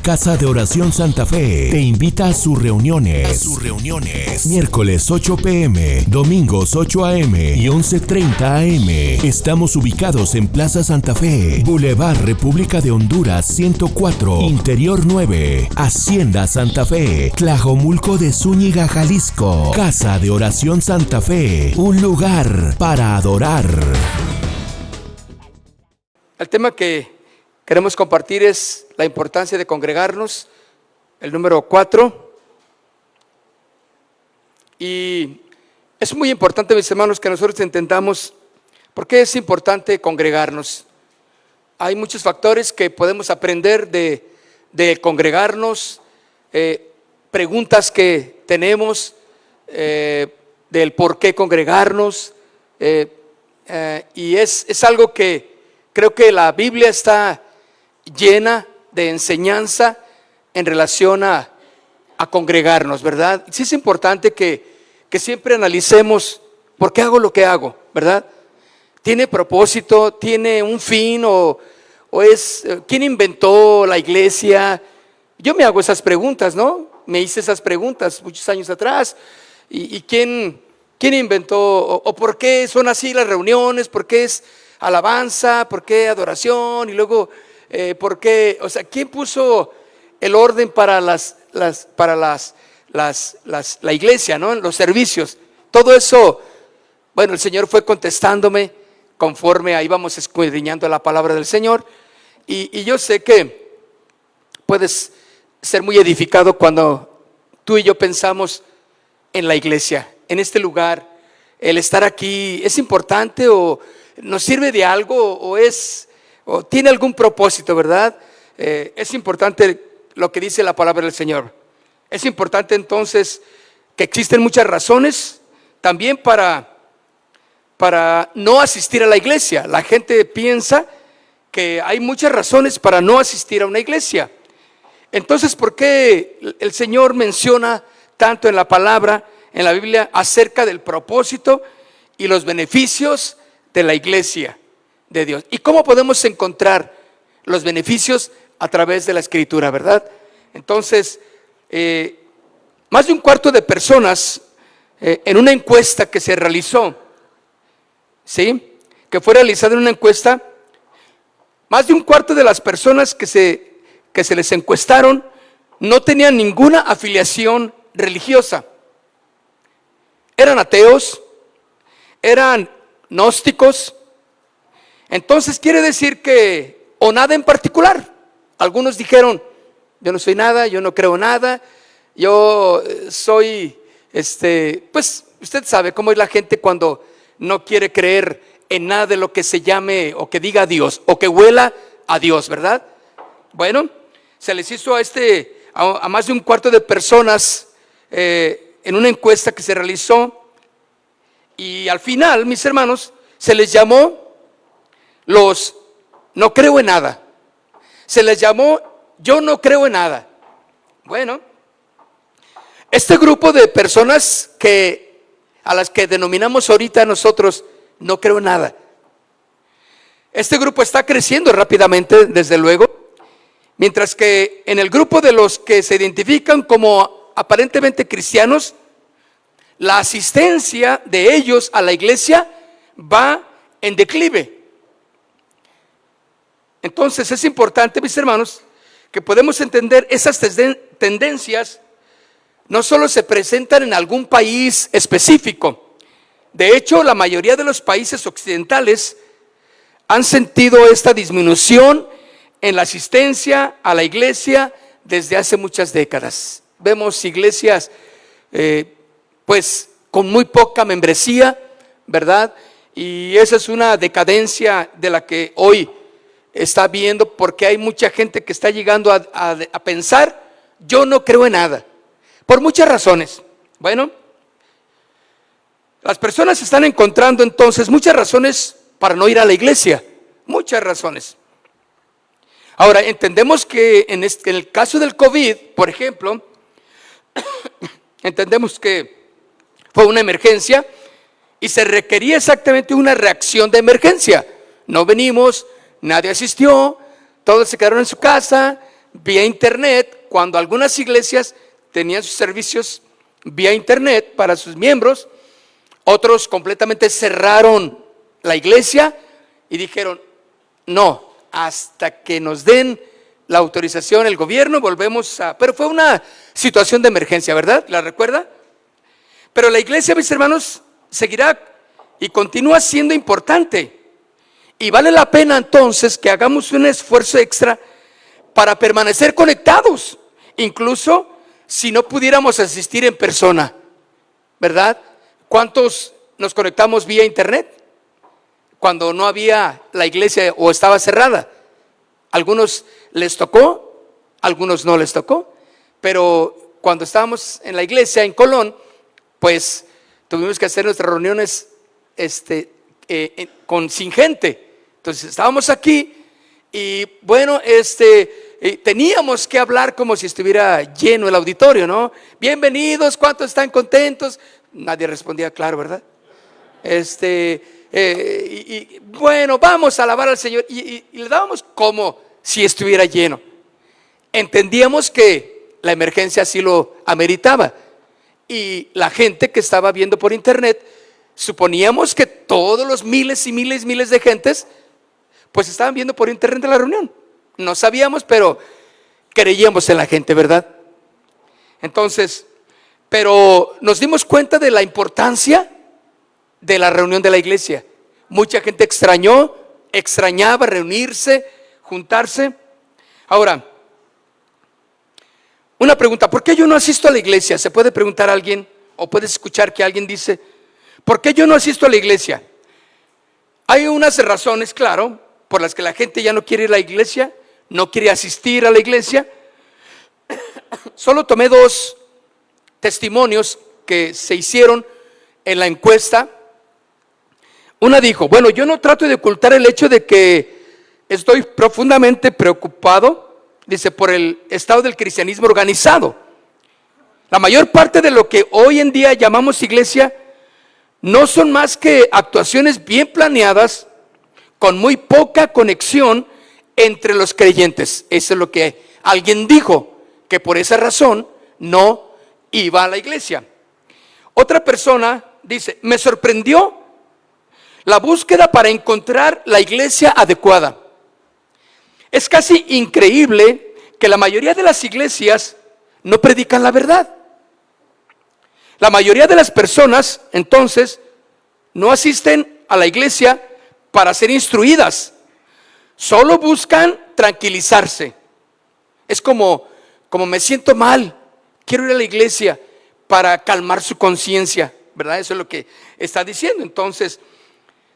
Casa de Oración Santa Fe te invita a sus reuniones. Miércoles 8 p.m., domingos 8 a.m. y 11:30 a.m. Estamos ubicados en Plaza Santa Fe, Boulevard República de Honduras 104, Interior 9, Hacienda Santa Fe, Tlajomulco de Zúñiga, Jalisco. Casa de Oración Santa Fe, un lugar para adorar. El tema que queremos compartir es la importancia de congregarnos, el número 4. Y es muy importante, mis hermanos, que nosotros entendamos por qué es importante congregarnos. Hay muchos factores que podemos aprender de congregarnos, preguntas que tenemos del por qué congregarnos, y es algo que creo que la Biblia está llena de enseñanza en relación a congregarnos, ¿verdad? Sí es importante que siempre analicemos por qué hago lo que hago, ¿verdad? ¿Tiene propósito? ¿Tiene un fin? ¿O es quién inventó la iglesia? Yo me hago esas preguntas, ¿no? Me hice esas preguntas muchos años atrás. ¿Y quién inventó? ¿O por qué son así las reuniones? ¿Por qué es alabanza? ¿Por qué adoración? Y luego, ¿por qué? O sea, ¿quién puso el orden para la iglesia, ¿no? Los servicios. Todo eso, bueno, el Señor fue contestándome conforme ahí vamos escudriñando la palabra del Señor. Y yo sé que puedes ser muy edificado cuando tú y yo pensamos en la iglesia, en este lugar. El estar aquí, ¿es importante o nos sirve de algo o tiene algún propósito, verdad? Es importante lo que dice la palabra del Señor. Es importante entonces que existen muchas razones también para no asistir a la iglesia. La gente piensa que hay muchas razones para no asistir a una iglesia. Entonces, ¿por qué el Señor menciona tanto en la palabra, en la Biblia, acerca del propósito y los beneficios de la iglesia de Dios? ¿Y cómo podemos encontrar los beneficios? A través de la Escritura, ¿verdad? Entonces, más de un cuarto de personas, en una encuesta que se realizó, ¿sí? Que fue realizada en una encuesta, más de un cuarto de las personas que se les encuestaron no tenían ninguna afiliación religiosa. Eran ateos, eran gnósticos. Entonces quiere decir que, o nada en particular. Algunos dijeron, yo no soy nada, yo no creo nada, yo soy, pues usted sabe cómo es la gente cuando no quiere creer en nada de lo que se llame o que diga Dios o que huela a Dios, ¿verdad? Bueno, se les hizo a más de un cuarto de personas en una encuesta que se realizó, y al final, mis hermanos, se les llamó los no creo en nada. Se les llamó yo no creo en nada. Bueno, este grupo de personas a las que denominamos ahorita nosotros no creo en nada, este grupo está creciendo rápidamente, desde luego, mientras que en el grupo de los que se identifican como aparentemente cristianos, la asistencia de ellos a la iglesia va en declive. Entonces es importante, mis hermanos, que podemos entender esas tendencias. No solo se presentan en algún país específico. De hecho, la mayoría de los países occidentales han sentido esta disminución en la asistencia a la iglesia desde hace muchas décadas. Vemos iglesias pues con muy poca membresía, ¿verdad? Y esa es una decadencia de la que hoy está viendo, porque hay mucha gente que está llegando a pensar, yo no creo en nada, por muchas razones. Bueno, las personas están encontrando entonces muchas razones para no ir a la iglesia, muchas razones. Ahora, entendemos que en el caso del COVID, por ejemplo, entendemos que fue una emergencia y se requería exactamente una reacción de emergencia. No venimos, nadie asistió, todos se quedaron en su casa, vía internet, cuando algunas iglesias tenían sus servicios vía internet para sus miembros, otros completamente cerraron la iglesia y dijeron, no, hasta que nos den la autorización, el gobierno, volvemos a... Pero fue una situación de emergencia, ¿verdad? ¿La recuerda? Pero la iglesia, mis hermanos, seguirá y continúa siendo importante. Y vale la pena entonces que hagamos un esfuerzo extra para permanecer conectados, incluso si no pudiéramos asistir en persona, ¿verdad? ¿Cuántos nos conectamos vía internet cuando no había la iglesia o estaba cerrada? Algunos les tocó, algunos no les tocó, pero cuando estábamos en la iglesia en Colón, pues tuvimos que hacer nuestras reuniones sin gente. Entonces estábamos aquí y bueno, teníamos que hablar como si estuviera lleno el auditorio, ¿no? Bienvenidos, ¿cuántos están contentos? Nadie respondía claro, ¿verdad? Bueno, vamos a alabar al Señor y le dábamos como si estuviera lleno. Entendíamos que la emergencia así lo ameritaba y la gente que estaba viendo por internet, suponíamos que todos los miles y miles de gentes pues estaban viendo por internet la reunión. No sabíamos, pero creíamos en la gente, ¿verdad? Entonces, pero nos dimos cuenta de la importancia de la reunión de la iglesia. Mucha gente extrañaba reunirse, juntarse. Ahora, una pregunta, ¿por qué yo no asisto a la iglesia? Se puede preguntar a alguien, o puedes escuchar que alguien dice, ¿por qué yo no asisto a la iglesia? Hay unas razones, claro, por las que la gente ya no quiere ir a la iglesia, no quiere asistir a la iglesia. Solo tomé 2 testimonios que se hicieron en la encuesta. Una dijo, bueno, yo no trato de ocultar el hecho de que estoy profundamente preocupado, dice, por el estado del cristianismo organizado. La mayor parte de lo que hoy en día llamamos iglesia no son más que actuaciones bien planeadas con muy poca conexión entre los creyentes. Eso es lo que alguien dijo, que por esa razón no iba a la iglesia. Otra persona dice, me sorprendió la búsqueda para encontrar la iglesia adecuada. Es casi increíble que la mayoría de las iglesias no predican la verdad. La mayoría de las personas, entonces, no asisten a la iglesia para ser instruidas. Solo buscan tranquilizarse. Es como me siento mal, quiero ir a la iglesia para calmar su conciencia, ¿verdad? Eso es lo que está diciendo. Entonces,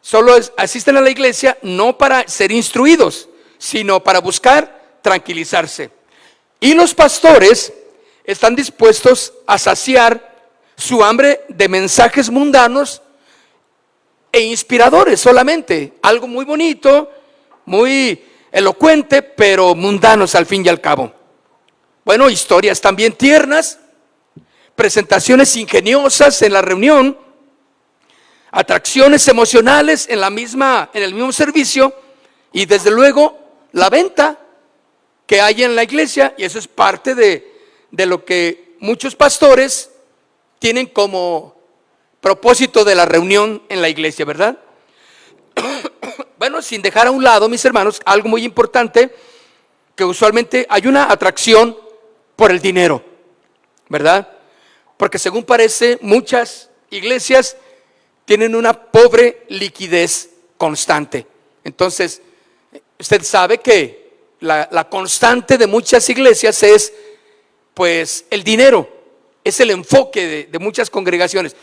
solo asisten a la iglesia no para ser instruidos, sino para buscar tranquilizarse. Y los pastores están dispuestos a saciar su hambre de mensajes mundanos e inspiradores solamente. Algo muy bonito, muy elocuente, pero mundanos al fin y al cabo. Bueno, historias también tiernas, presentaciones ingeniosas en la reunión, atracciones emocionales en el mismo servicio y desde luego la venta que hay en la iglesia, y eso es parte de lo que muchos pastores tienen como propósito de la reunión en la iglesia, ¿verdad? Bueno, sin dejar a un lado, mis hermanos, algo muy importante, que usualmente hay una atracción por el dinero, ¿verdad? Porque según parece, muchas iglesias tienen una pobre liquidez constante. Entonces, usted sabe que la constante de muchas iglesias es, pues, el dinero. Es el enfoque de muchas congregaciones.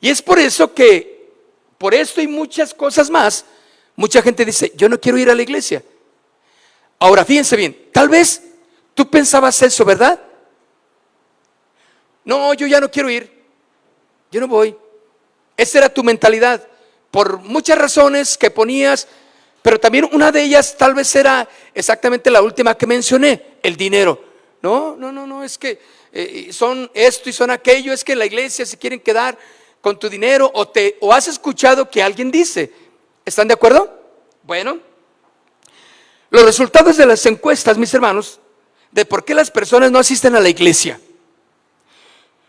Y es por eso que, por esto y muchas cosas más, mucha gente dice, yo no quiero ir a la iglesia. Ahora, fíjense bien, tal vez tú pensabas eso, ¿verdad? No, yo ya no quiero ir, yo no voy. Esa era tu mentalidad, por muchas razones que ponías, pero también una de ellas tal vez era exactamente la última que mencioné, el dinero. No, es que son esto y son aquello, es que en la iglesia se quieren quedar con tu dinero, o has escuchado que alguien dice. ¿Están de acuerdo? Bueno, los resultados de las encuestas, mis hermanos, de por qué las personas no asisten a la iglesia.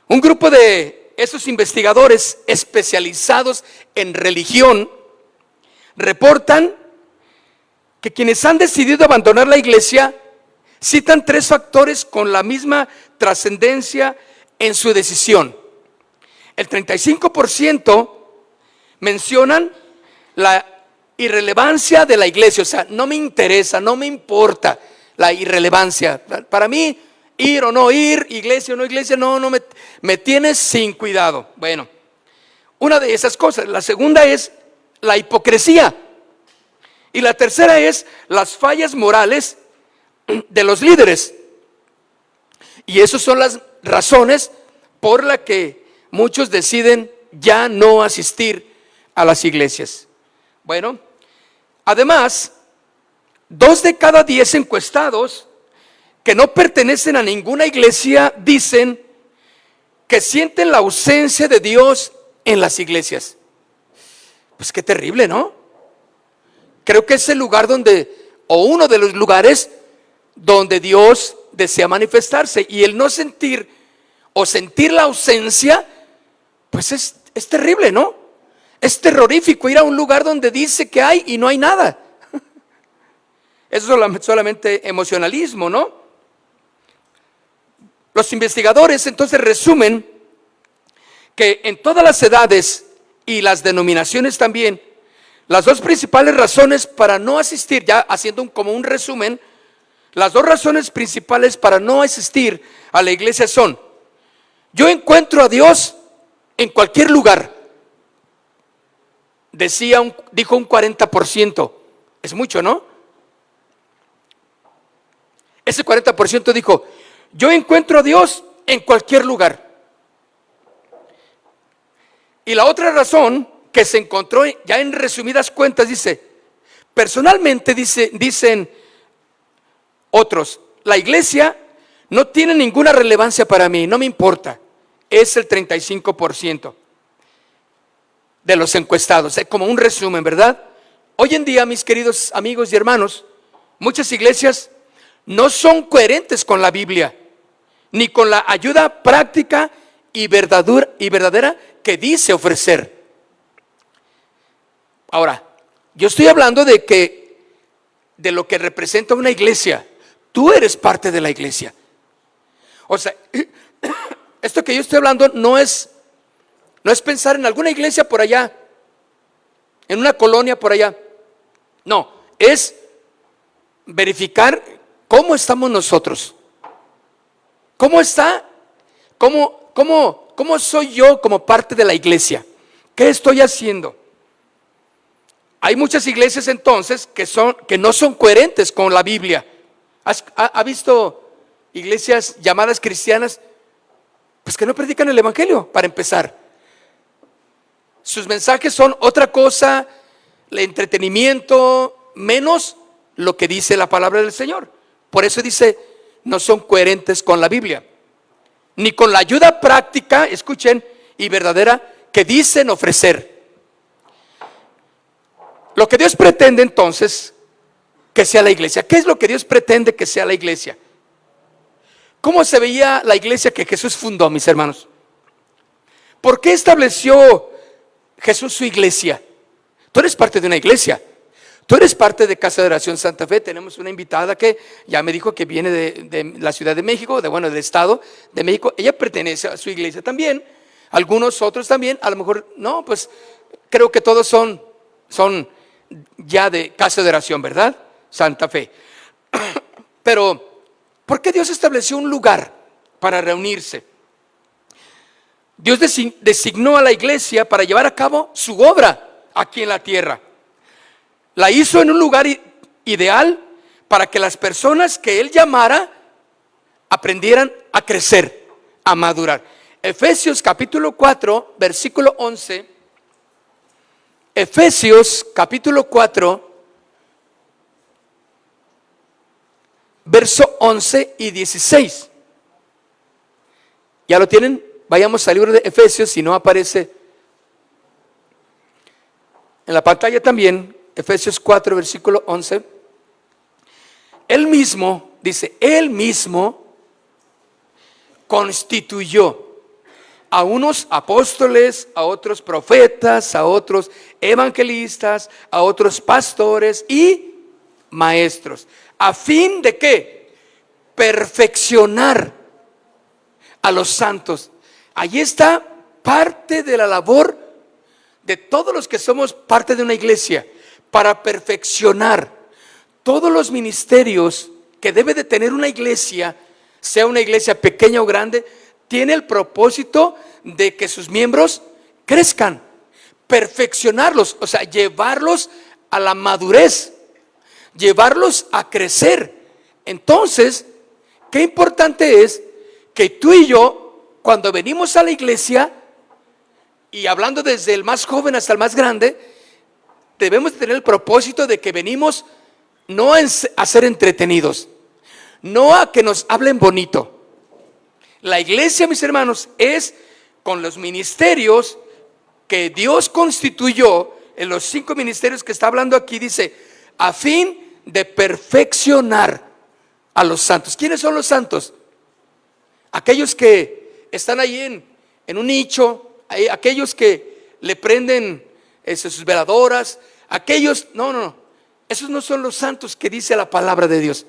Un grupo de esos investigadores especializados en religión reportan que quienes han decidido abandonar la iglesia citan 3 factores con la misma trascendencia en su decisión. El 35% mencionan la irrelevancia de la iglesia, o sea, no me interesa, no me importa la irrelevancia. Para mí, ir o no ir, iglesia o no iglesia, no me tienes sin cuidado. Bueno, una de esas cosas. La segunda es la hipocresía. Y la tercera es las fallas morales de los líderes. Y esas son las razones por las que muchos deciden ya no asistir a las iglesias. Bueno, además, 2 de cada 10 encuestados que no pertenecen a ninguna iglesia dicen que sienten la ausencia de Dios en las iglesias. Pues qué terrible, ¿no? Creo que es el lugar donde, o uno de los lugares donde Dios desea manifestarse, y el no sentir o sentir la ausencia, pues es terrible, ¿no? Es terrorífico ir a un lugar donde dice que hay y no hay nada. Eso es solamente emocionalismo, ¿no? Los investigadores entonces resumen que en todas las edades y las denominaciones también, las 2 principales razones para no asistir, ya haciendo como un resumen, las 2 razones principales para no asistir a la iglesia son: yo encuentro a Dios en cualquier lugar. Dijo un 40%, es mucho, ¿no? Ese 40% dijo: yo encuentro a Dios en cualquier lugar. Y la otra razón que se encontró, ya en resumidas cuentas, dice: personalmente, dicen otros, la iglesia no tiene ninguna relevancia para mí, no me importa. Es el 35% de los encuestados, como un resumen, ¿verdad? Hoy en día, mis queridos amigos y hermanos, muchas iglesias no son coherentes con la Biblia, ni con la ayuda práctica y verdadera que dice ofrecer. Ahora, yo estoy hablando de lo que representa una iglesia. Tú eres parte de la iglesia. O sea, esto que yo estoy hablando no es pensar en alguna iglesia por allá, en una colonia por allá. No, es verificar cómo estamos nosotros. ¿Cómo está? ¿Cómo soy yo como parte de la iglesia? ¿Qué estoy haciendo? Hay muchas iglesias entonces que no son coherentes con la Biblia. ¿Ha visto iglesias llamadas cristianas? Pues que no predican el evangelio, para empezar. Sus mensajes son otra cosa, el entretenimiento, menos lo que dice la palabra del Señor. Por eso dice, no son coherentes con la Biblia, ni con la ayuda práctica, escuchen, y verdadera que dicen ofrecer. Lo que Dios pretende entonces que sea la iglesia. ¿Qué es lo que Dios pretende que sea la iglesia? ¿Cómo se veía la iglesia que Jesús fundó, mis hermanos? ¿Por qué estableció Jesús su iglesia? Tú eres parte de una iglesia. Tú eres parte de Casa de Oración Santa Fe. Tenemos una invitada que ya me dijo que viene de la Ciudad de México, del Estado de México. Ella pertenece a su iglesia también. Algunos otros también, a lo mejor no, pues creo que todos son ya de Casa de Oración, ¿verdad? Santa Fe. Pero, ¿por qué Dios estableció un lugar para reunirse? Dios designó a la iglesia para llevar a cabo su obra aquí en la tierra. La hizo en un lugar ideal para que las personas que Él llamara aprendieran a crecer, a madurar. Efesios capítulo 4, versículo 11. Efesios capítulo 4, verso 11 y 16. ¿Ya lo tienen? Vayamos al libro de Efesios, si no aparece en la pantalla también. Efesios 4, versículo 11. Él mismo dice, Él mismo constituyó a unos apóstoles, a otros profetas, a otros evangelistas, a otros pastores y maestros. ¿A fin de qué? Perfeccionar a los santos. Allí está parte de la labor de todos los que somos parte de una iglesia, para perfeccionar todos los ministerios que debe de tener una iglesia, sea una iglesia pequeña o grande. Tiene el propósito de que sus miembros crezcan, perfeccionarlos, o sea, llevarlos a la madurez, llevarlos a crecer. Entonces, qué importante es que tú y yo, cuando venimos a la iglesia, y hablando desde el más joven hasta el más grande, debemos tener el propósito de que venimos no a ser entretenidos, no a que nos hablen bonito. La iglesia, mis hermanos, es con los ministerios que Dios constituyó, en los 5 ministerios que está hablando aquí, dice, a fin de perfeccionar a los santos. ¿Quiénes son los santos? Aquellos que están ahí en un nicho, aquellos que le prenden sus veladoras, aquellos, no, esos no son los santos que dice la palabra de Dios.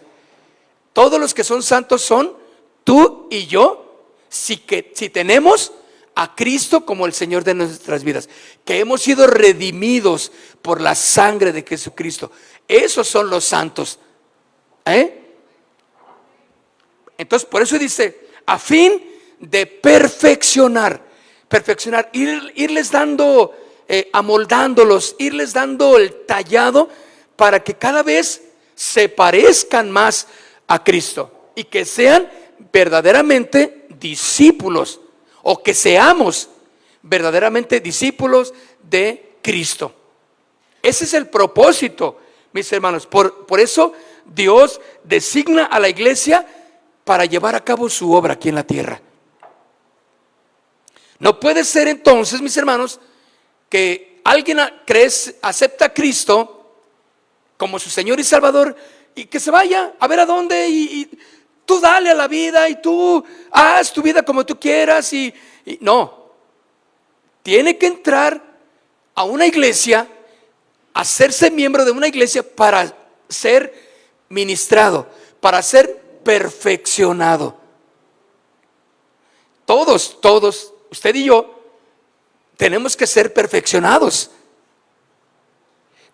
Todos los que son santos son tú y yo, si tenemos a Cristo como el Señor de nuestras vidas, que hemos sido redimidos por la sangre de Jesucristo. Esos son los santos. Entonces, por eso dice, a fin de perfeccionar, irles dando, amoldándolos, irles dando el tallado para que cada vez se parezcan más a Cristo y que sean verdaderamente discípulos, o que seamos verdaderamente discípulos de Cristo. Ese es el propósito, mis hermanos. Por eso Dios designa a la iglesia para llevar a cabo su obra aquí en la tierra. No puede ser entonces, mis hermanos, que alguien acepta a Cristo como su Señor y Salvador y que se vaya a ver a dónde y tú dale a la vida y tú haz tu vida como tú quieras y no. Tiene que entrar a una iglesia, hacerse miembro de una iglesia para ser ministrado, para ser perfeccionado. Todos, usted y yo, tenemos que ser perfeccionados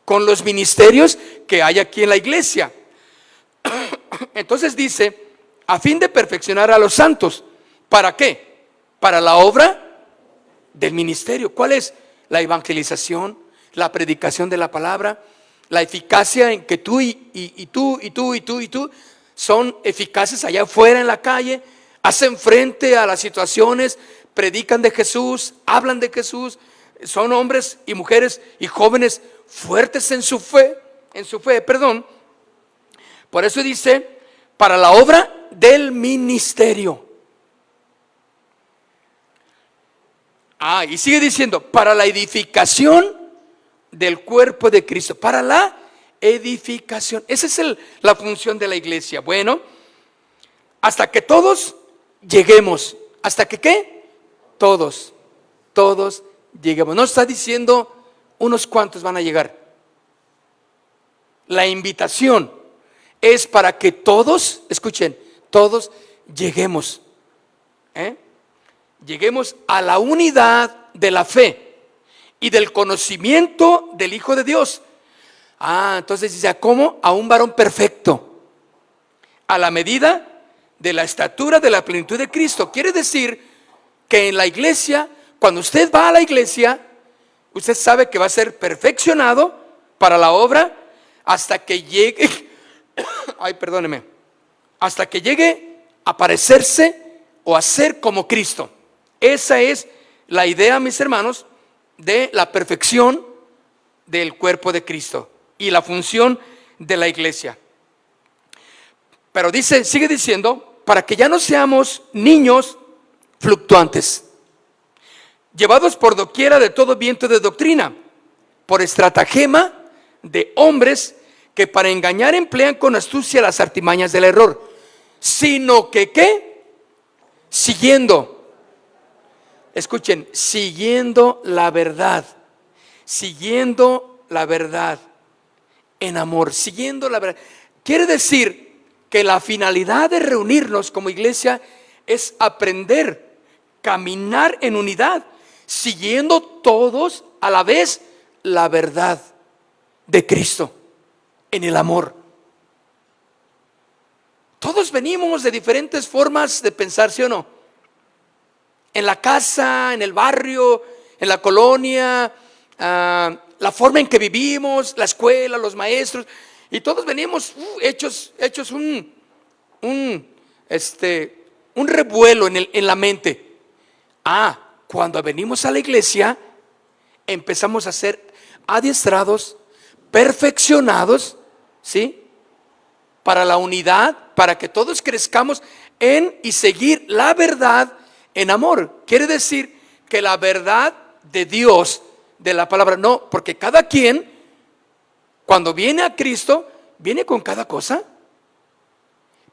con los ministerios que hay aquí en la iglesia. Entonces dice, a fin de perfeccionar a los santos. ¿Para qué? Para la obra del ministerio. ¿Cuál es? La evangelización, la predicación de la palabra, la eficacia en que tú y tú son eficaces allá afuera en la calle, hacen frente a las situaciones, predican de Jesús, hablan de Jesús, son hombres y mujeres y jóvenes fuertes en su fe, Por eso dice, para la obra del ministerio. Y sigue diciendo, para la edificación del cuerpo de Cristo, para la edificación. Esa es la función de la iglesia. Bueno, hasta que todos lleguemos. ¿Hasta que qué? Todos lleguemos. No está diciendo unos cuantos van a llegar. La invitación es para que todos, escuchen, todos lleguemos. Lleguemos a la unidad de la fe y del conocimiento del Hijo de Dios. Entonces dice, ¿cómo? A un varón perfecto, a la medida de la estatura de la plenitud de Cristo. Quiere decir que en la iglesia, cuando usted va a la iglesia, usted sabe que va a ser perfeccionado para la obra hasta que llegue, hasta que llegue a parecerse o a ser como Cristo. Esa es la idea, mis hermanos, de la perfección del cuerpo de Cristo y la función de la iglesia. Pero sigue diciendo, para que ya no seamos niños fluctuantes, llevados por doquiera de todo viento de doctrina, por estratagema de hombres que para engañar emplean con astucia las artimañas del error. sino que ¿qué? Siguiendo. Escuchen, siguiendo la verdad. Siguiendo la verdad en amor, siguiendo la verdad. Quiere decir que la finalidad de reunirnos como iglesia es aprender, caminar en unidad, siguiendo todos a la vez la verdad de Cristo en el amor. Todos venimos de diferentes formas de pensar, ¿sí o no? En la casa, en el barrio, en la colonia, la forma en que vivimos, la escuela, los maestros, y todos venimos hechos un revuelo en la mente. Cuando venimos a la iglesia, empezamos a ser adiestrados, perfeccionados, ¿sí? Para la unidad, para que todos crezcamos en y seguir la verdad en amor. Quiere decir que la verdad de Dios, de la palabra, no, porque cada quien, cuando viene a Cristo, viene con cada cosa,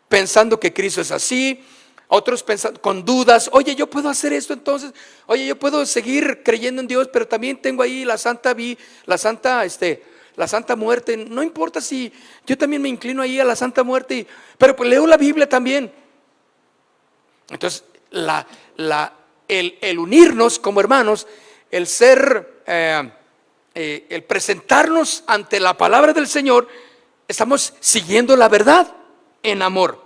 pensando que Cristo es así, otros pensando con dudas. Oye, yo puedo hacer esto entonces, oye, yo puedo seguir creyendo en Dios, pero también tengo ahí la santa muerte. No importa si yo también me inclino ahí a la santa muerte, pero pues leo la Biblia también. Entonces, el unirnos como hermanos, el ser, el presentarnos ante la palabra del Señor, estamos siguiendo la verdad en amor.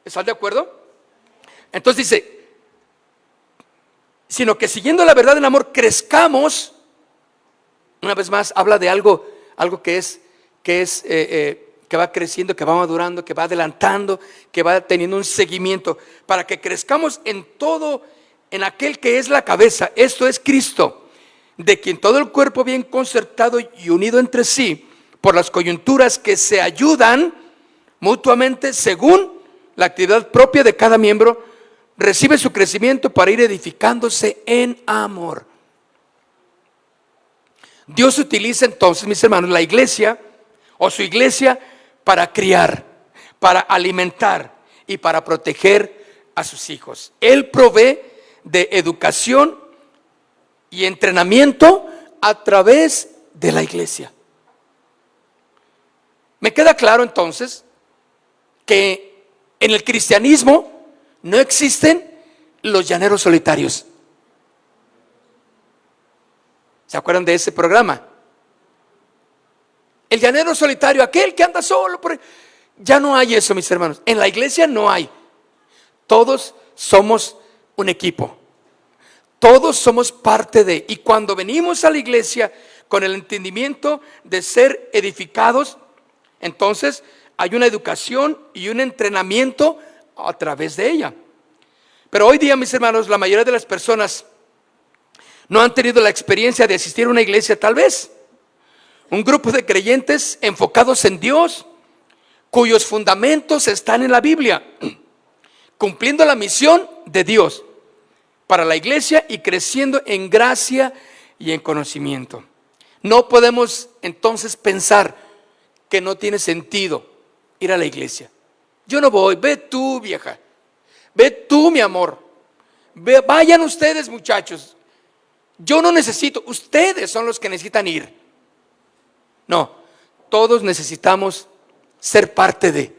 ¿Están de acuerdo? Entonces dice, sino que siguiendo la verdad en amor crezcamos. Una vez más habla de algo que va creciendo, que va madurando, que va adelantando, que va teniendo un seguimiento, para que crezcamos en todo, en aquel que es la cabeza, esto es Cristo, de quien todo el cuerpo bien concertado y unido entre sí, por las coyunturas que se ayudan mutuamente según la actividad propia de cada miembro, recibe su crecimiento para ir edificándose en amor. Dios utiliza entonces, mis hermanos, la iglesia o su iglesia para criar, para alimentar y para proteger a sus hijos. Él provee de educación y entrenamiento a través de la iglesia. Me queda claro entonces que en el cristianismo no existen los llaneros solitarios. ¿Se acuerdan de ese programa? El llanero solitario, aquel que anda solo por ahí. Ya no hay eso, mis hermanos. En la iglesia no hay. Todos somos un equipo. Todos somos parte de. Y cuando venimos a la iglesia con el entendimiento de ser edificados, entonces hay una educación y un entrenamiento a través de ella. Pero hoy día, mis hermanos, la mayoría de las personas no han tenido la experiencia de asistir a una iglesia, tal vez. Un grupo de creyentes enfocados en Dios, cuyos fundamentos están en la Biblia, cumpliendo la misión de Dios para la iglesia y creciendo en gracia y en conocimiento. No podemos entonces pensar que no tiene sentido ir a la iglesia. Yo no voy, ve tú, vieja, ve tú, mi amor, vayan ustedes, muchachos. Yo no necesito, ustedes son los que necesitan ir. No, todos necesitamos ser parte de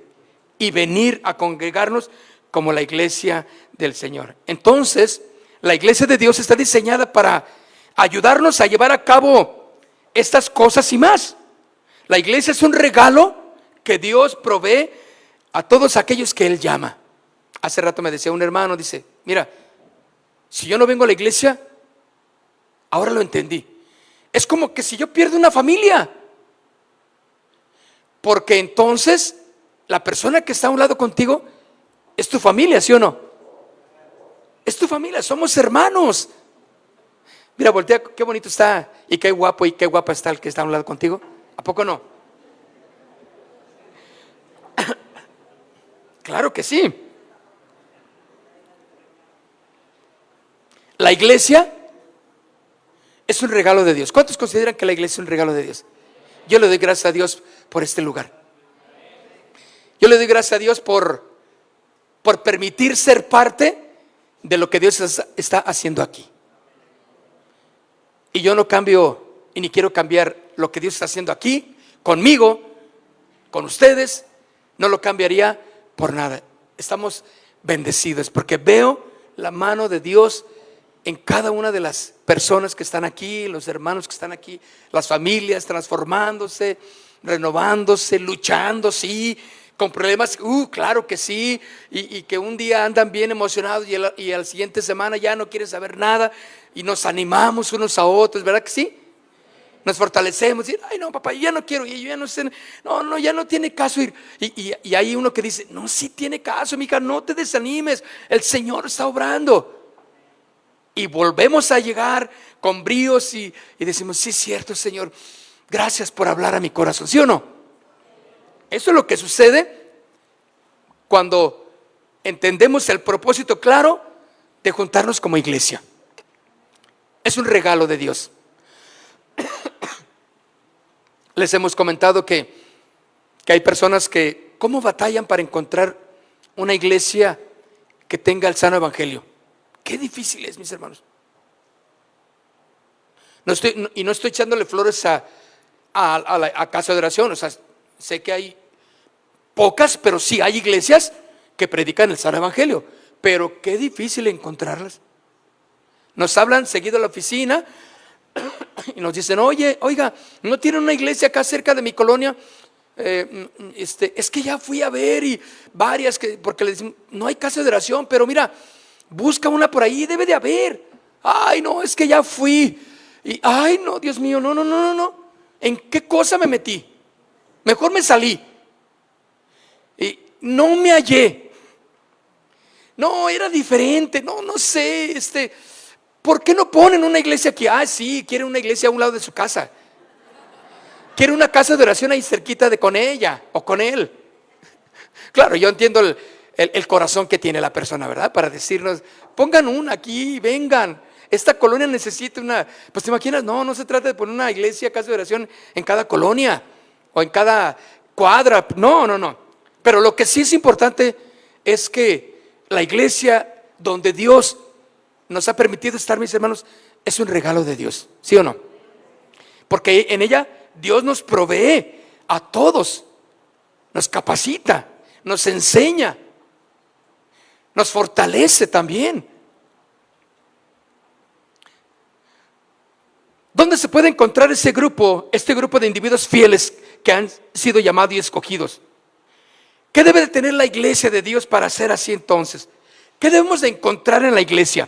y venir a congregarnos como la iglesia del Señor. Entonces, la iglesia de Dios está diseñada para ayudarnos a llevar a cabo estas cosas y más. La iglesia es un regalo que Dios provee a todos aquellos que Él llama. Hace rato me decía un hermano, dice, mira, si yo no vengo a la iglesia, ahora lo entendí. Es como que si yo pierdo una familia. Porque entonces la persona que está a un lado contigo es tu familia, ¿sí o no? Es tu familia, somos hermanos. Mira, voltea, qué bonito está y qué guapo y qué guapa está el que está a un lado contigo. ¿A poco no? Claro que sí. La iglesia es un regalo de Dios. ¿Cuántos consideran que la iglesia es un regalo de Dios? Yo le doy gracias a Dios por este lugar. Yo le doy gracias a Dios por permitir ser parte de lo que Dios está haciendo aquí. Y yo no cambio y ni quiero cambiar lo que Dios está haciendo aquí, conmigo, con ustedes. No lo cambiaría por nada. Estamos bendecidos porque veo la mano de Dios en cada una de las personas que están aquí, los hermanos que están aquí, las familias transformándose, renovándose, luchando, sí, con problemas, claro que sí, y que un día andan bien emocionados y a la siguiente semana ya no quieren saber nada, y nos animamos unos a otros, ¿verdad que sí? Nos fortalecemos, y ay no papá, yo ya no quiero ir, yo ya no sé, no, ya no tiene caso ir, y hay uno que dice, no, sí tiene caso, mija, no te desanimes, el Señor está obrando. Y volvemos a llegar con bríos y decimos, sí es cierto Señor, gracias por hablar a mi corazón, ¿sí o no? Eso es lo que sucede cuando entendemos el propósito claro de juntarnos como iglesia. Es un regalo de Dios. Les hemos comentado que hay personas que ¿cómo batallan para encontrar una iglesia que tenga el sano evangelio? Qué difícil es, mis hermanos. No estoy echándole flores a casa de oración. O sea, sé que hay pocas, pero sí hay iglesias que predican el sano evangelio. Pero qué difícil encontrarlas. Nos hablan seguido a la oficina y nos dicen, oiga, ¿no tienen una iglesia acá cerca de mi colonia? Es que ya fui a ver y varias, porque les decimos, no hay casa de oración, pero mira, busca una por ahí, debe de haber. Ay, no, es que ya fui. Y, ay, no, Dios mío, no. ¿En qué cosa me metí? Mejor me salí. Y no me hallé. No, era diferente. No sé, ¿por qué no ponen una iglesia aquí? Ah, sí, quieren una iglesia a un lado de su casa. Quiere una casa de oración ahí cerquita con ella o con él. Claro, yo entiendo el corazón que tiene la persona, ¿verdad? Para decirnos, pongan una aquí, vengan. Esta colonia necesita una. Pues te imaginas, no se trata de poner una iglesia, casa de oración en cada colonia o en cada cuadra. No. Pero lo que sí es importante es que la iglesia donde Dios nos ha permitido estar, mis hermanos, es un regalo de Dios, ¿sí o no? Porque en ella Dios nos provee a todos, nos capacita, nos enseña, nos fortalece también. ¿Dónde se puede encontrar este grupo de individuos fieles que han sido llamados y escogidos? ¿Qué debe de tener la iglesia de Dios para ser así entonces? ¿Qué debemos de encontrar en la iglesia?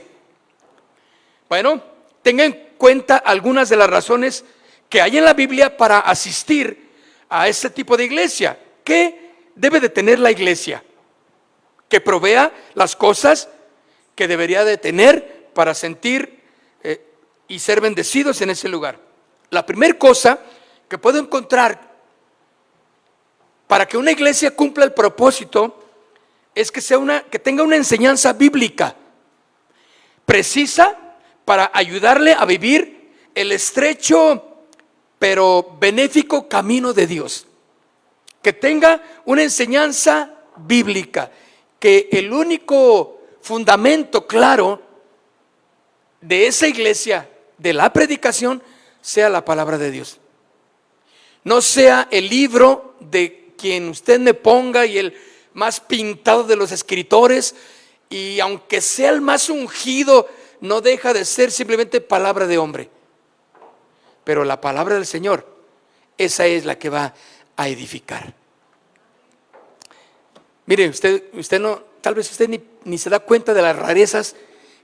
Bueno, tenga en cuenta algunas de las razones que hay en la Biblia para asistir a este tipo de iglesia. ¿Qué debe de tener la iglesia? Que provea las cosas que debería de tener para sentir y ser bendecidos en ese lugar. La primera cosa que puedo encontrar para que una iglesia cumpla el propósito es que tenga una enseñanza bíblica precisa para ayudarle a vivir el estrecho pero benéfico camino de Dios. Que tenga una enseñanza bíblica, que el único fundamento claro de esa iglesia, de la predicación, sea la palabra de Dios. No sea el libro de quien usted me ponga y el más pintado de los escritores, y aunque sea el más ungido, no deja de ser simplemente palabra de hombre. Pero la palabra del Señor, esa es la que va a edificar. Mire, usted no, tal vez usted ni se da cuenta de las rarezas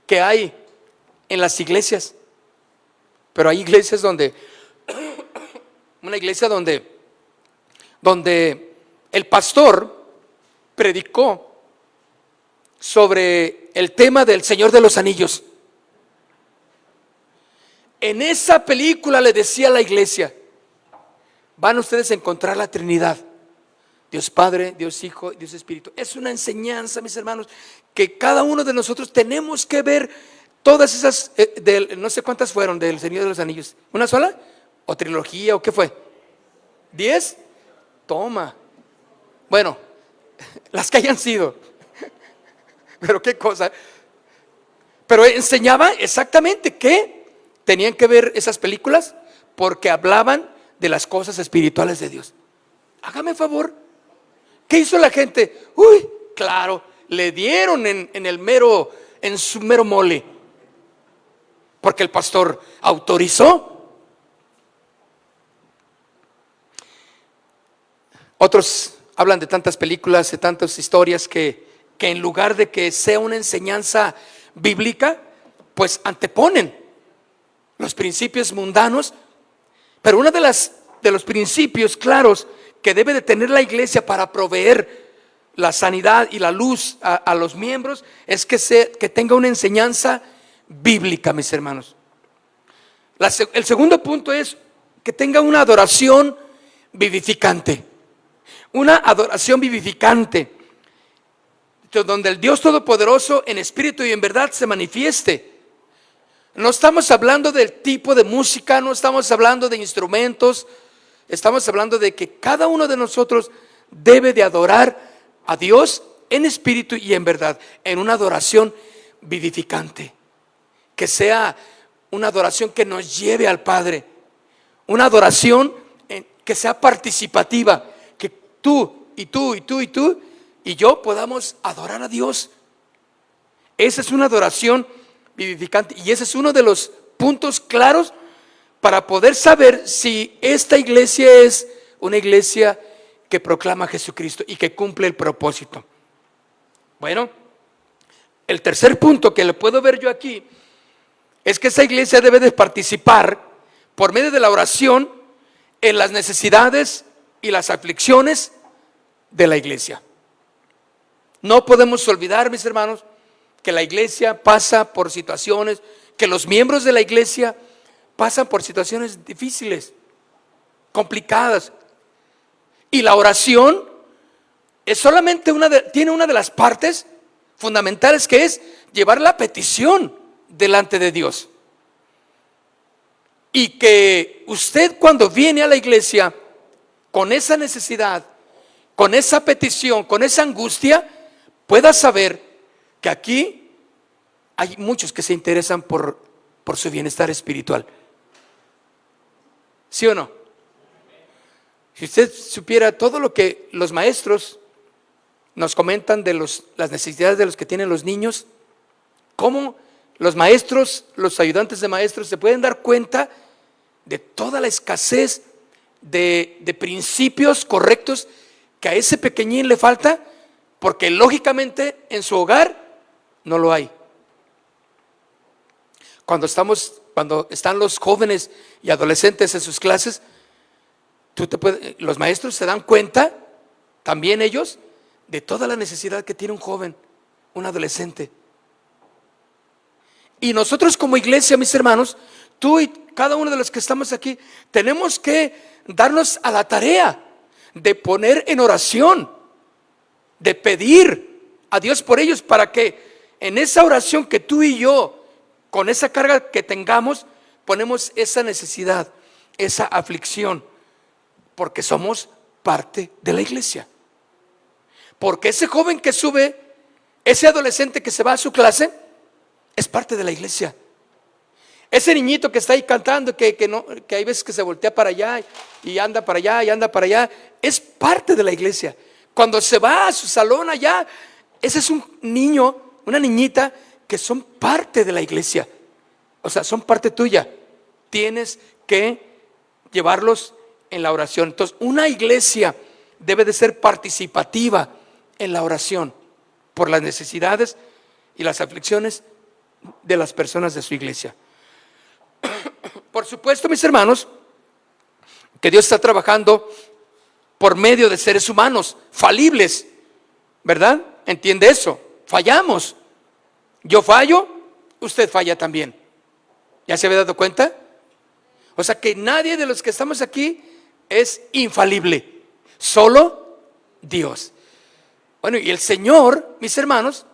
que hay en las iglesias. Pero hay iglesias una iglesia donde el pastor predicó sobre el tema del Señor de los Anillos. En esa película le decía a la iglesia, van ustedes a encontrar la Trinidad, Dios Padre, Dios Hijo, Dios Espíritu. Es una enseñanza, mis hermanos, que cada uno de nosotros tenemos que ver. Todas esas, no sé cuántas fueron del Señor de los Anillos. ¿Una sola? ¿O trilogía? ¿O qué fue? ¿10? Toma. Bueno, las que hayan sido. Pero qué cosa. Pero enseñaba exactamente que tenían que ver esas películas porque hablaban de las cosas espirituales de Dios. Hágame favor. ¿Qué hizo la gente? Uy, claro, le dieron en su mero mole. Porque el pastor autorizó. Otros hablan de tantas películas, de tantas historias que en lugar de que sea una enseñanza bíblica, pues anteponen los principios mundanos. Pero uno de los principios claros que debe de tener la iglesia para proveer la sanidad y la luz a los miembros es que tenga una enseñanza bíblica, mis hermanos. El segundo punto es que tenga una adoración vivificante. Una adoración vivificante, donde el Dios Todopoderoso en espíritu y en verdad se manifieste. No estamos hablando del tipo de música, no estamos hablando de instrumentos, estamos hablando de que cada uno de nosotros debe de adorar a Dios en espíritu y en verdad, en una adoración vivificante, que sea una adoración que nos lleve al Padre, una adoración que sea participativa, que tú y tú y tú y tú y yo podamos adorar a Dios. Esa es una adoración vivificante y ese es uno de los puntos claros para poder saber si esta iglesia es una iglesia que proclama a Jesucristo y que cumple el propósito. Bueno, el tercer punto que le puedo ver yo aquí es que esa iglesia debe de participar por medio de la oración en las necesidades y las aflicciones de la iglesia. No podemos olvidar, mis hermanos, que la iglesia pasa por situaciones, que los miembros de la iglesia pasan por situaciones difíciles, complicadas. Y la oración es solamente tiene una de las partes fundamentales, que es llevar la petición delante de Dios. Y que usted, cuando viene a la iglesia con esa necesidad, con esa petición, con esa angustia, pueda saber que aquí hay muchos que se interesan por su bienestar espiritual. ¿Sí o no? Si usted supiera todo lo que los maestros nos comentan de las necesidades de los que tienen los niños, cómo los maestros, los ayudantes de maestros se pueden dar cuenta de toda la escasez de principios correctos que a ese pequeñín le falta, porque lógicamente en su hogar no lo hay. Cuando están los jóvenes y adolescentes en sus clases, los maestros se dan cuenta, también ellos, de toda la necesidad que tiene un joven, un adolescente. Y nosotros como iglesia, mis hermanos, tú y cada uno de los que estamos aquí, tenemos que darnos a la tarea de poner en oración, de pedir a Dios por ellos, para que en esa oración que tú y yo, con esa carga que tengamos, ponemos esa necesidad, esa aflicción, porque somos parte de la iglesia. Porque ese joven que sube, ese adolescente que se va a su clase, es parte de la iglesia. Ese niñito que está ahí cantando, que hay veces que se voltea para allá y anda para allá y anda para allá, es parte de la iglesia. Cuando se va a su salón allá, ese es un niño, una niñita que son parte de la iglesia. O sea, son parte tuya. Tienes que llevarlos en la oración. Entonces, una iglesia debe de ser participativa en la oración por las necesidades y las aflicciones de las personas de su iglesia. Por supuesto, mis hermanos, que Dios está trabajando por medio de seres humanos falibles, ¿verdad? ¿Entiende eso? Fallamos. Yo fallo, usted falla también. ¿Ya se había dado cuenta? O sea que nadie de los que estamos aquí es infalible, solo Dios. Bueno, y el Señor, mis hermanos,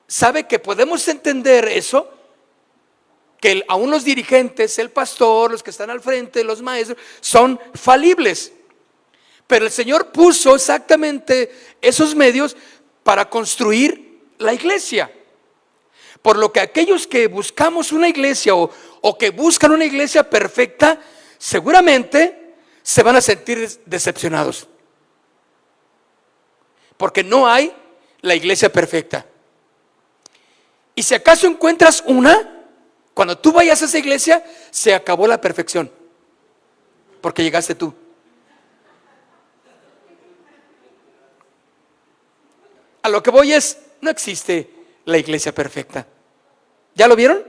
sabe que podemos entender eso, que aún los dirigentes, el pastor, los que están al frente, los maestros, son falibles. Pero el Señor puso exactamente esos medios para construir la iglesia. Por lo que aquellos que buscamos una iglesia o que buscan una iglesia perfecta, seguramente se van a sentir decepcionados. Porque no hay la iglesia perfecta. Y si acaso encuentras una, cuando tú vayas a esa iglesia, se acabó la perfección. Porque llegaste tú. A lo que voy es, no existe la iglesia perfecta. ¿Ya lo vieron?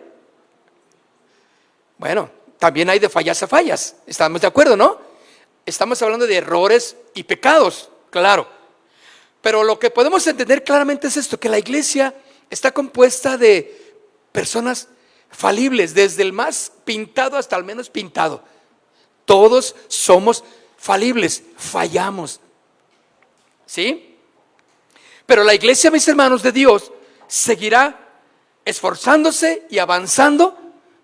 Bueno, también hay de fallas a fallas. Estamos de acuerdo, ¿no? Estamos hablando de errores y pecados, claro. Pero lo que podemos entender claramente es esto, que la iglesia está compuesta de personas falibles, desde el más pintado hasta el menos pintado. Todos somos falibles, fallamos. ¿Sí? Pero la iglesia, mis hermanos de Dios, seguirá esforzándose y avanzando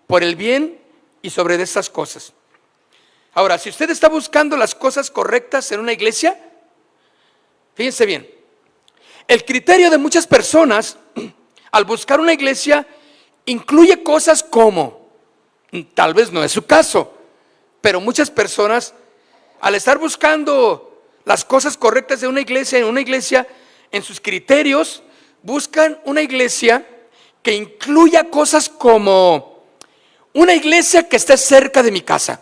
por el bien y sobre estas cosas. Ahora, si usted está buscando las cosas correctas en una iglesia, fíjense bien, el criterio de muchas personas al buscar una iglesia incluye cosas como, tal vez no es su caso, pero muchas personas al estar buscando las cosas correctas de una iglesia, en sus criterios buscan una iglesia que incluya cosas como una iglesia que esté cerca de mi casa.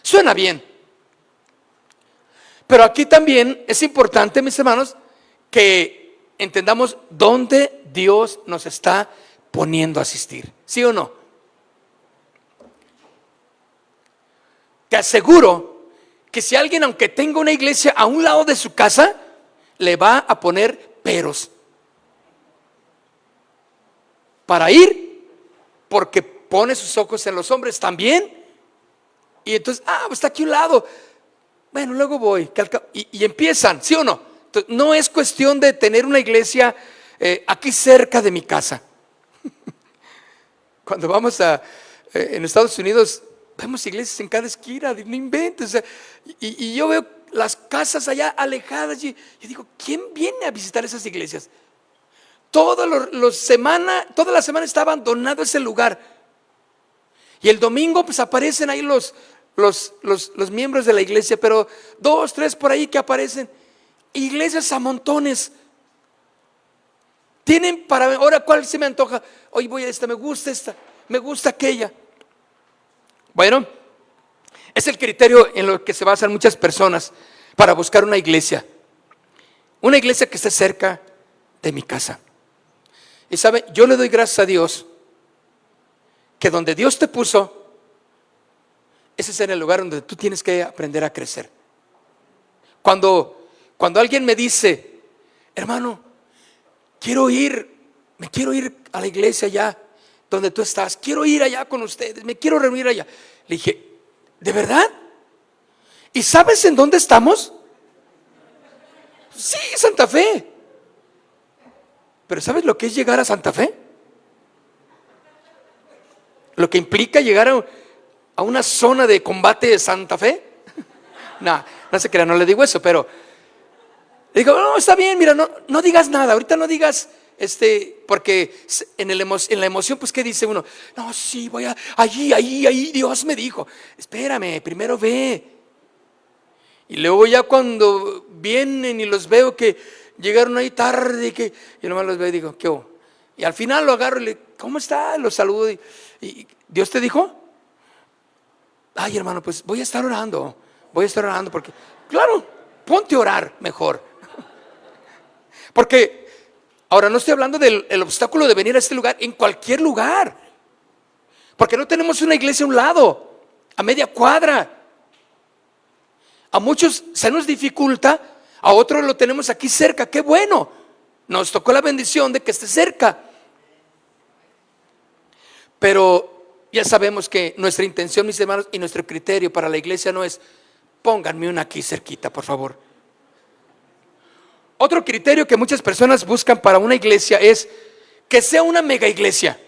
Suena bien. Pero aquí también es importante, mis hermanos, que entendamos dónde Dios nos está poniendo a asistir. ¿Sí o no? Te aseguro que si alguien, aunque tenga una iglesia a un lado de su casa, le va a poner peros para ir, porque pone sus ojos en los hombres también. Y entonces, pues está aquí a un lado. Bueno, luego voy. Y empiezan, ¿sí o no? Entonces, no es cuestión de tener una iglesia aquí cerca de mi casa. Cuando vamos en Estados Unidos, vemos iglesias en cada esquina, no inventes. Y yo veo las casas allá alejadas y yo digo, ¿quién viene a visitar esas iglesias? Toda la semana está abandonado ese lugar. Y el domingo pues aparecen ahí los miembros de la iglesia, pero 2, 3 por ahí que aparecen. Iglesias a montones. Tienen para, ahora cuál se me antoja. Hoy voy a esta, me gusta aquella. Bueno, es el criterio en lo que se basan muchas personas para buscar una iglesia. Una iglesia que esté cerca de mi casa. Y sabe, yo le doy gracias a Dios que donde Dios te puso, ese es en el lugar donde tú tienes que aprender a crecer. Cuando alguien me dice, hermano, me quiero ir a la iglesia allá donde tú estás, quiero ir allá con ustedes, me quiero reunir allá. Le dije, ¿de verdad? ¿Y sabes en dónde estamos? Sí, Santa Fe. Pero ¿sabes lo que es llegar a Santa Fe? Lo que implica llegar a una zona de combate de Santa Fe. No se crea, no le digo eso, pero le digo, no, está bien, mira, no digas nada, ahorita no digas, porque en la emoción, pues, ¿qué dice uno? No, sí, voy ahí, Dios me dijo. Espérame, primero ve. Y luego ya cuando vienen y los veo que llegaron ahí tarde, que yo nomás los veo y digo, ¿qué hubo? Y al final lo agarro y le digo, ¿cómo está? Los saludo y ¿Dios te dijo? Ay, hermano, pues voy a estar orando porque, claro, ponte a orar mejor. Porque ahora no estoy hablando del obstáculo de venir a este lugar, en cualquier lugar. Porque no tenemos una iglesia a un lado, a media cuadra. A muchos se nos dificulta, a otros lo tenemos aquí cerca. ¡Qué bueno! Nos tocó la bendición de que esté cerca. Pero ya sabemos que nuestra intención, mis hermanos, y nuestro criterio para la iglesia no es, pónganme una aquí cerquita, por favor. Otro criterio que muchas personas buscan para una iglesia es que sea una mega iglesia,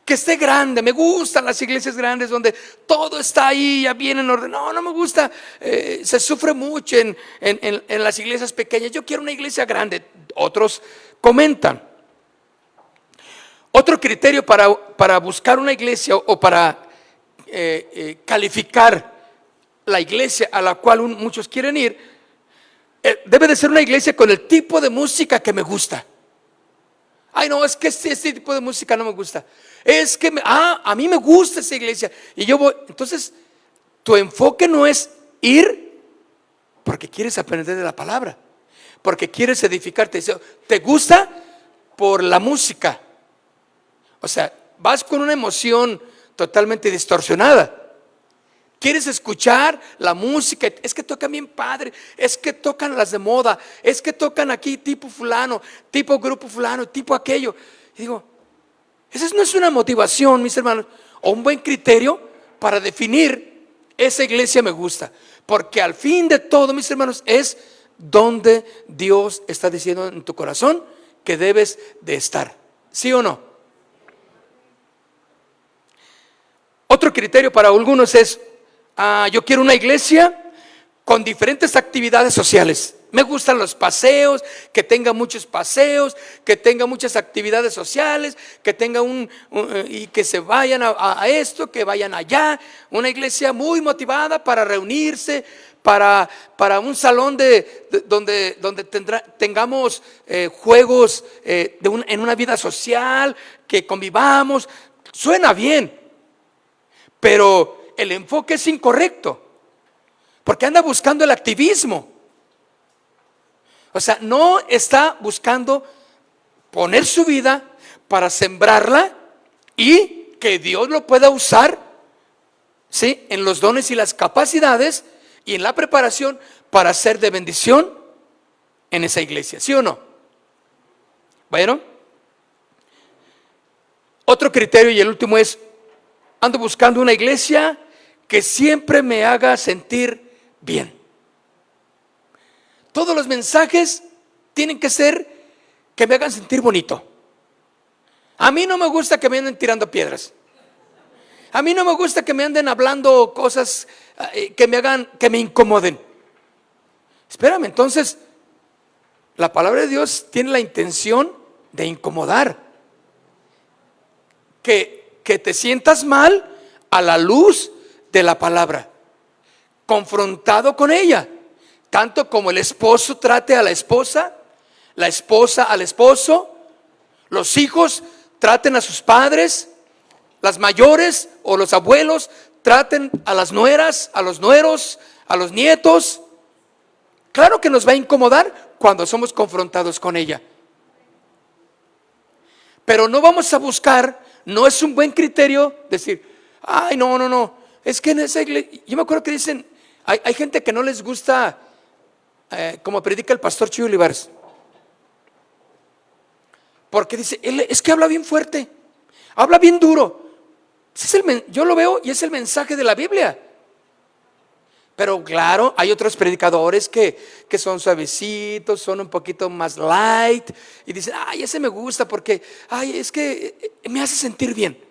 que esté grande. Me gustan las iglesias grandes donde todo está ahí ya bien en orden. No, no me gusta. Se sufre mucho en las iglesias pequeñas. Yo quiero una iglesia grande. Otros comentan. Otro criterio para buscar una iglesia o para calificar la iglesia a la cual muchos quieren ir, debe de ser una iglesia con el tipo de música que me gusta. Ay, no, es que este tipo de música no me gusta. Es que a mí me gusta esa iglesia y yo voy. Entonces, tu enfoque no es ir porque quieres aprender de la palabra, porque quieres edificarte. ¿Te gusta? Por la música. O sea, vas con una emoción totalmente distorsionada. Quieres escuchar la música, es que tocan bien padre, es que tocan las de moda, es que tocan aquí tipo fulano, tipo grupo fulano, tipo aquello. Y digo, esa no es una motivación, mis hermanos, o un buen criterio para definir esa iglesia me gusta. Porque al fin de todo, mis hermanos, es donde Dios está diciendo en tu corazón que debes de estar. ¿Sí o no? Otro criterio para algunos es, yo quiero una iglesia con diferentes actividades sociales. Me gustan los paseos, que tenga muchos paseos, que tenga muchas actividades sociales, que tenga y que se vayan a esto, que vayan allá. Una iglesia muy motivada para reunirse, para un salón donde tengamos juegos en una vida social, que convivamos. Suena bien, pero el enfoque es incorrecto, porque anda buscando el activismo. O sea, no está buscando poner su vida para sembrarla y que Dios lo pueda usar, ¿sí?, en los dones y las capacidades y en la preparación para ser de bendición en esa iglesia. ¿Sí o no? Bueno, otro criterio y el último es, ando buscando una iglesia que siempre me haga sentir bien. Todos los mensajes tienen que ser que me hagan sentir bonito. A mí no me gusta que me anden tirando piedras. A mí no me gusta que me anden hablando cosas que me incomoden. Espérame, entonces la palabra de Dios tiene la intención de incomodar. Que te sientas mal a la luz de la palabra, confrontado con ella, tanto como el esposo trate a la esposa al esposo, los hijos traten a sus padres, las mayores o los abuelos traten a las nueras, a los nueros, a los nietos. Claro que nos va a incomodar cuando somos confrontados con ella, pero no vamos a buscar, no es un buen criterio decir, ay, no, es que en esa iglesia, yo me acuerdo que dicen, hay gente que no les gusta como predica el pastor Chuy Olivares, porque dice, es que habla bien fuerte, habla bien duro. Yo lo veo y es el mensaje de la Biblia. Pero claro, hay otros predicadores que son suavecitos, son un poquito más light y dicen, ay, ese me gusta porque, ay, es que me hace sentir bien.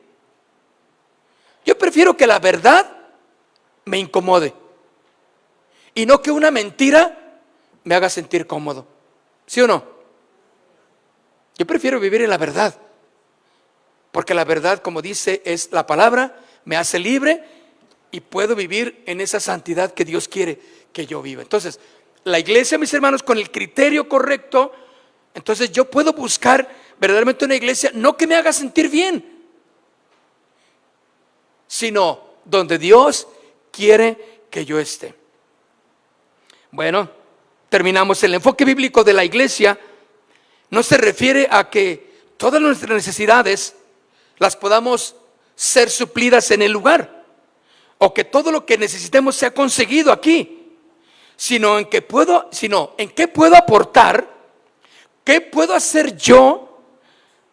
Yo prefiero que la verdad me incomode y no que una mentira me haga sentir cómodo. ¿Sí o no? Yo prefiero vivir en la verdad, porque la verdad, como dice, es la palabra, me hace libre y puedo vivir en esa santidad que Dios quiere que yo viva. Entonces, la iglesia, mis hermanos, con el criterio correcto, entonces yo puedo buscar verdaderamente una iglesia no que me haga sentir bien, sino donde Dios quiere que yo esté. Bueno, terminamos. El enfoque bíblico de la iglesia no se refiere a que todas nuestras necesidades las podamos ser suplidas en el lugar, o que todo lo que necesitemos sea conseguido aquí, sino en qué puedo aportar, qué puedo hacer yo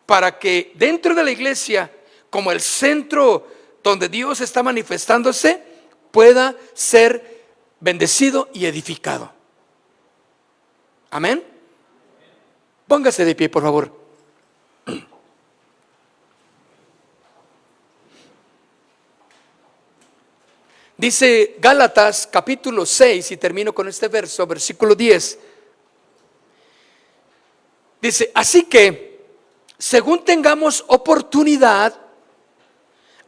para que dentro de la iglesia, como el centro donde Dios está manifestándose, pueda ser bendecido y edificado. Amén. Póngase de pie, por favor. Dice Gálatas capítulo 6, y termino con este verso, versículo 10. Dice, así que, según tengamos oportunidad,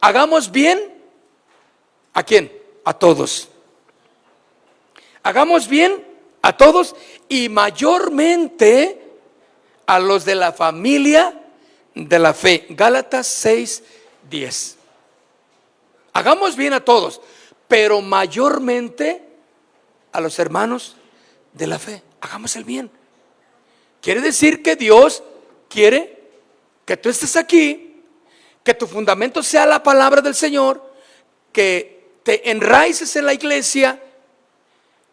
hagamos bien. ¿A quién? A todos. Hagamos bien a todos, y mayormente a los de la familia de la fe. Gálatas 6, 10. Hagamos bien a todos, pero mayormente a los hermanos de la fe. Hagamos el bien. Quiere decir que Dios quiere que tú estés aquí, que tu fundamento sea la palabra del Señor, que te enraices en la iglesia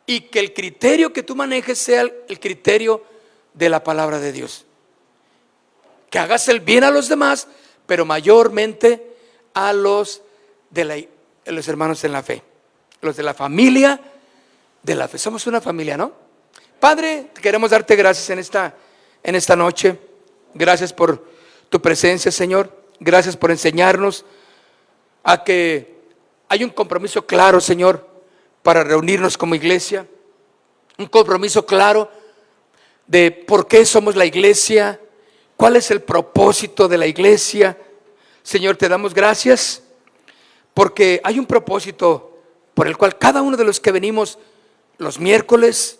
y que el criterio que tú manejes sea el criterio de la palabra de Dios. Que hagas el bien a los demás, pero mayormente a los hermanos en la fe, los de la familia de la fe. Somos una familia, ¿no? Padre, queremos darte gracias en esta noche. Gracias por tu presencia, Señor. Gracias por enseñarnos a que hay un compromiso claro, Señor, para reunirnos como iglesia. Un compromiso claro de por qué somos la iglesia, cuál es el propósito de la iglesia. Señor, te damos gracias porque hay un propósito por el cual cada uno de los que venimos los miércoles,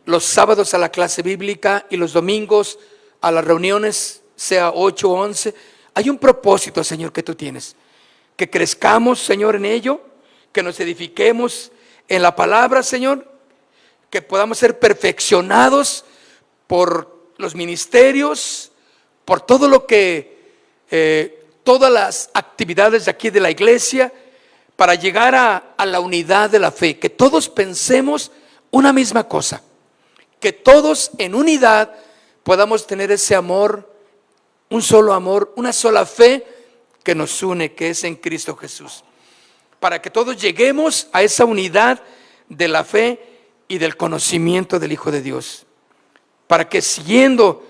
los sábados a la clase bíblica y los domingos a las reuniones, sea 8 o 11, hay un propósito, Señor, que tú tienes. Que crezcamos, Señor, en ello, que nos edifiquemos en la palabra, Señor, que podamos ser perfeccionados por los ministerios, por todo lo que, todas las actividades de aquí de la iglesia, para llegar a la unidad de la fe, que todos pensemos una misma cosa, que todos en unidad podamos tener ese amor, un solo amor, una sola fe que nos une, que es en Cristo Jesús, para que todos lleguemos a esa unidad de la fe y del conocimiento del Hijo de Dios, para que siguiendo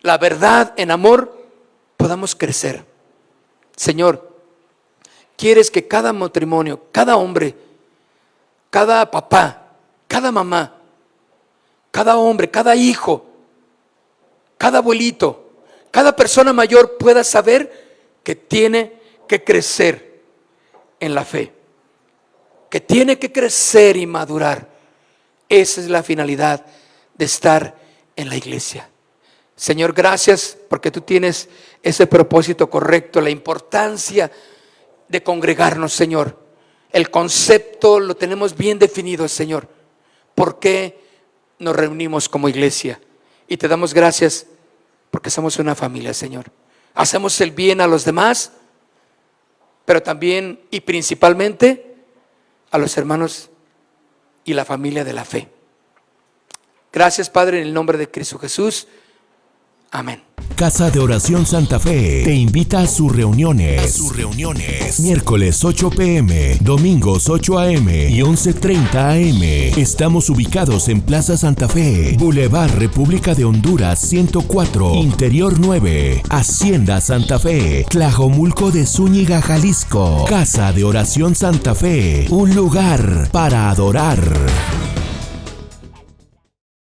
la verdad en amor podamos crecer. Señor, quieres que cada matrimonio, cada hombre, cada papá, cada mamá, cada hombre, cada hijo, cada abuelito, cada persona mayor pueda saber que tiene que crecer en la fe, que tiene que crecer y madurar. Esa es la finalidad de estar en la iglesia. Señor, gracias porque tú tienes ese propósito correcto, la importancia de congregarnos, Señor. El concepto lo tenemos bien definido, Señor. ¿Por qué nos reunimos como iglesia? Y te damos gracias porque somos una familia, Señor. Hacemos el bien a los demás, pero también y principalmente a los hermanos y la familia de la fe. Gracias, Padre, en el nombre de Cristo Jesús. Amén. Casa de Oración Santa Fe te invita a sus reuniones. Miércoles 8 p.m., domingos 8 a.m. y 11:30 a.m. Estamos ubicados en Plaza Santa Fe, Boulevard República de Honduras 104, Interior 9, Hacienda Santa Fe, Tlajomulco de Zúñiga, Jalisco. Casa de Oración Santa Fe, un lugar para adorar.